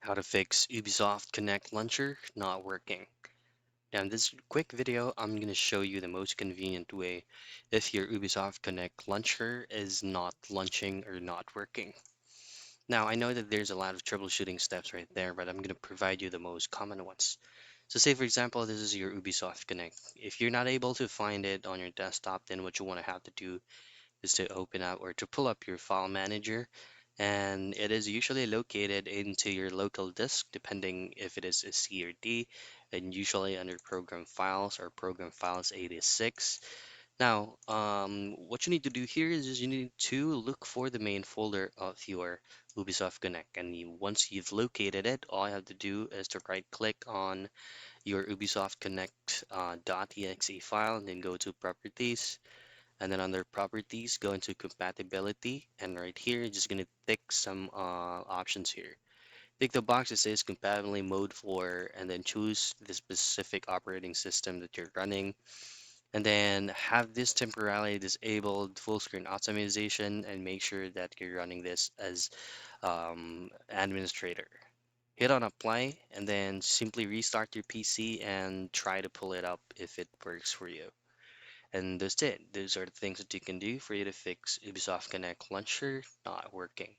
How to fix Ubisoft Connect Launcher not working. Now in this quick video, I'm going to show you the most convenient way if your Ubisoft Connect Launcher is not launching or not working. Now I know that there's a lot of troubleshooting steps right there, but I'm going to provide you the most common ones. So say for example, this is your Ubisoft Connect. If you're not able to find it on your desktop, then what you want to have to do is to open up or to pull up your file manager, and it is usually located into your local disk depending if it is a C or D, and usually under program files or program files 86. Now what you need to do here is just you need to look for the main folder of your Ubisoft Connect, and once you've located it, all you have to do is to right click on your Ubisoft Connect .exe file and then go to properties, and then under properties go into compatibility, and right here you're just going to tick some options here. Tick the box that says compatibility mode for, and then choose the specific operating system that you're running, and then have this temporarily disabled full screen optimization, and make sure that you're running this as administrator. Hit on apply and then simply restart your PC and try to pull it up if it works for you. And that's it. Those are the things that you can do for you to fix Ubisoft Connect Launcher not working.